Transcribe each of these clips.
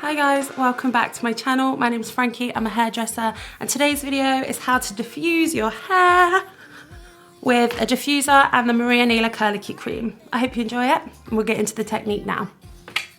Hi guys, welcome back to my channel. My name is Frankie, I'm a hairdresser, and today's video is how to diffuse your hair with a diffuser and the Maria Nila Curlicue Cream. I hope you enjoy it, and we'll get into the technique now.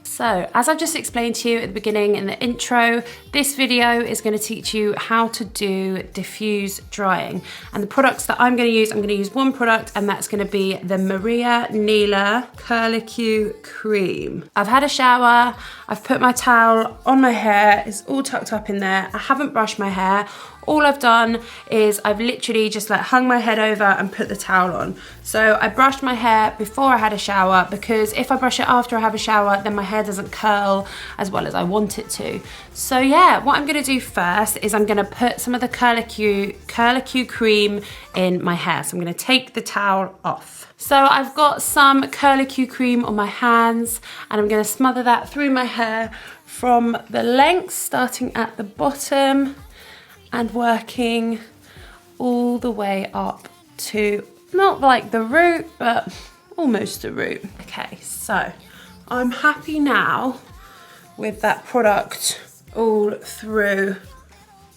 So, as I've just explained to you at the beginning in the intro, this video is going to teach you how to do diffuse drying. And the products that I'm going to use one product, and that's going to be the Maria Nila Curlicue Cream. I've had a shower, I've put my towel on my hair, it's all tucked up in there. I haven't brushed my hair. All I've done is I've literally just like hung my head over and put the towel on. So I brushed my hair before I had a shower, because if I brush it after I have a shower, then my hair doesn't curl as well as I want it to. So yeah, what I'm gonna do first is I'm gonna put some of the Curlicue Cream in my hair. So I'm gonna take the towel off. So I've got some Curlicue Cream on my hands, and I'm gonna smother that through my hair from the length, starting at the bottom and working all the way up to, not like the root, but almost the root. Okay, so I'm happy now with that product all through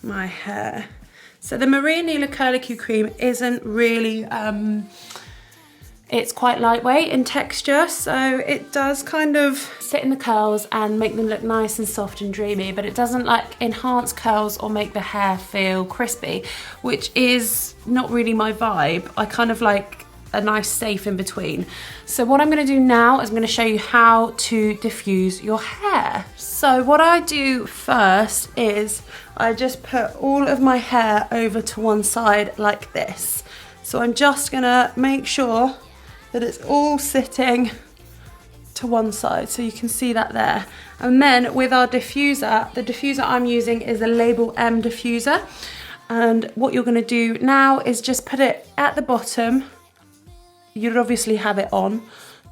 my hair. So the Maria Nila Curlicue Cream isn't really, it's quite lightweight in texture, so it does kind of sit in the curls and make them look nice and soft and dreamy, but it doesn't like enhance curls or make the hair feel crispy, which is not really my vibe. I kind of like a nice safe in between. So what I'm gonna do now is I'm gonna show you how to diffuse your hair. So what I do first is I just put all of my hair over to one side like this. So I'm just gonna make sure that it's all sitting to one side, so you can see that there. And then with our diffuser, the diffuser I'm using is a Label M diffuser, and what you're gonna do now is just put it at the bottom. You'd obviously have it on.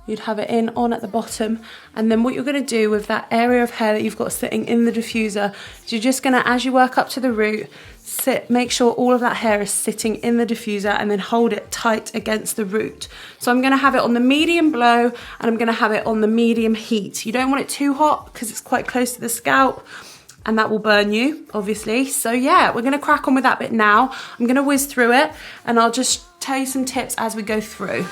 You'd have it on at the bottom, and then what you're gonna do with that area of hair that you've got sitting in the diffuser is you're just gonna, as you work up to the root, make sure all of that hair is sitting in the diffuser, and then hold it tight against the root. So I'm gonna have it on the medium blow, and I'm gonna have it on the medium heat. You don't want it too hot because it's quite close to the scalp, and that will burn you, obviously. So yeah, we're gonna crack on with that bit now. I'm gonna whiz through it, and I'll just tell you some tips as we go through.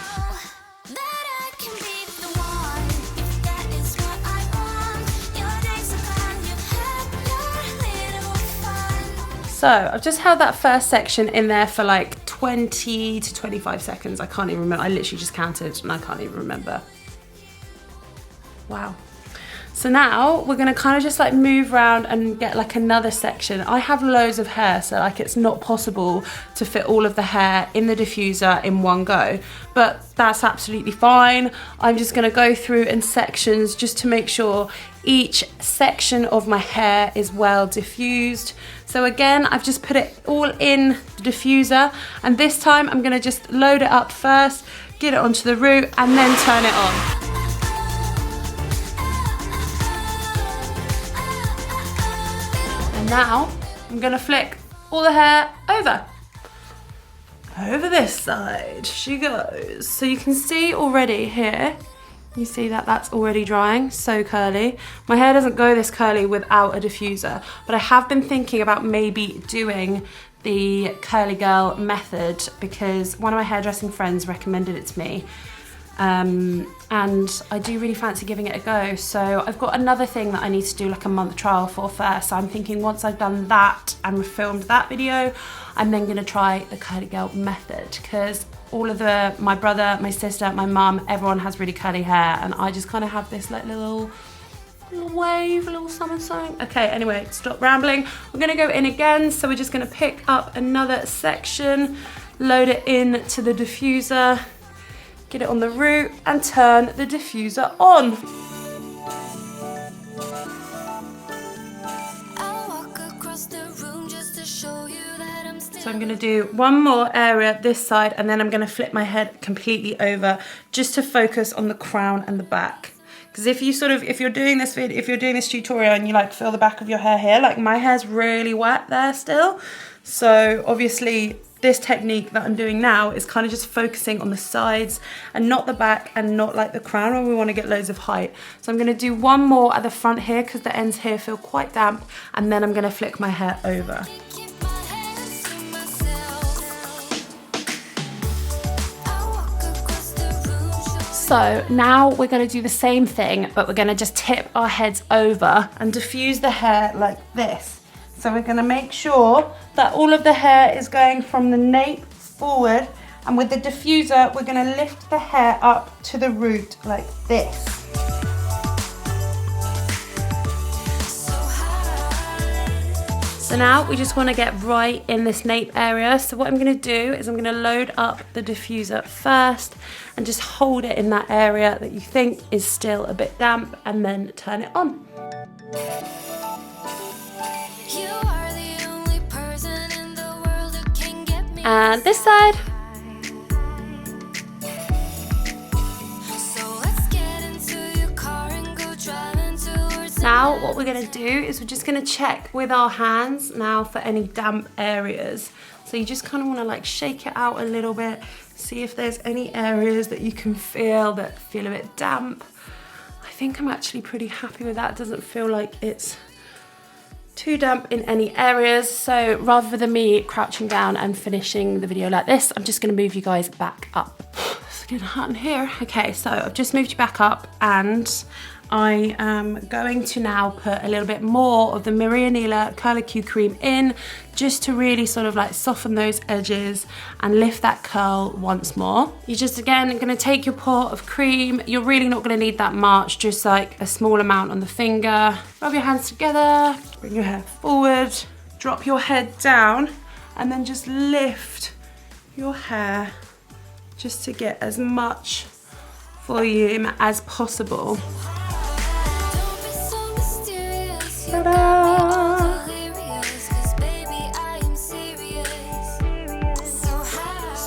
So I've just held that first section in there for like 20 to 25 seconds. I can't even remember. I literally just counted and I can't even remember. Wow. So now we're gonna kind of just like move around and get like another section. I have loads of hair, so like it's not possible to fit all of the hair in the diffuser in one go, but that's absolutely fine. I'm just gonna go through in sections just to make sure each section of my hair is well diffused. So again, I've just put it all in the diffuser, and this time I'm gonna just load it up first, get it onto the root, and then turn it on. And now I'm gonna flick all the hair over this side she goes. So you can see already here, you see that that's already drying, so curly. My hair doesn't go this curly without a diffuser, but I have been thinking about maybe doing the curly girl method because one of my hairdressing friends recommended it to me. And I do really fancy giving it a go. So I've got another thing that I need to do like a month trial for first. So I'm thinking once I've done that and filmed that video, I'm then gonna try the curly girl method, because all of my brother, my sister, my mum, everyone has really curly hair, and I just kind of have this like little wave, a little something. Okay, anyway, stop rambling. We're gonna go in again. So we're just gonna pick up another section, load it in to the diffuser, get it on the root, and turn the diffuser on. So I'm gonna do one more area this side, and then I'm gonna flip my head completely over just to focus on the crown and the back. Because if you're doing this tutorial and you like feel the back of your hair here, like my hair's really wet there still. So obviously this technique that I'm doing now is kind of just focusing on the sides and not the back and not like the crown where we want to get loads of height. So I'm going to do one more at the front here because the ends here feel quite damp, and then I'm going to flick my hair over. So now we're going to do the same thing, but we're going to just tip our heads over and diffuse the hair like this. So we're going to make sure that all of the hair is going from the nape forward, and with the diffuser we're going to lift the hair up to the root like this. So now we just want to get right in this nape area. So what I'm going to do is I'm going to load up the diffuser first and just hold it in that area that you think is still a bit damp, and then turn it on. And this side. Now what we're going to do is we're just going to check with our hands now for any damp areas. So you just kind of want to like shake it out a little bit, see if there's any areas that you can feel that feel a bit damp. I think I'm actually pretty happy with that. It doesn't feel like it's too damp in any areas. So rather than me crouching down and finishing the video like this, I'm just going to move you guys back up. It's getting hot in here. Okay, so I've just moved you back up, and I am going to now put a little bit more of the Maria Nila Curlicue Cream in, just to really sort of like soften those edges and lift that curl once more. You're just again going to take your pot of cream. You're really not going to need that much, just like a small amount on the finger. Rub your hands together, bring your hair forward, drop your head down, and then just lift your hair just to get as much volume as possible.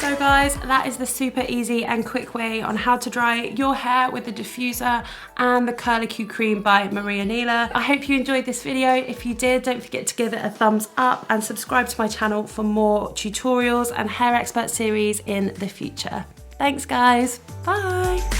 So guys, that is the super easy and quick way on how to dry your hair with the diffuser and the Curlicue Cream by Maria Nila. I hope you enjoyed this video. If you did, don't forget to give it a thumbs up and subscribe to my channel for more tutorials and hair expert series in the future. Thanks guys, bye.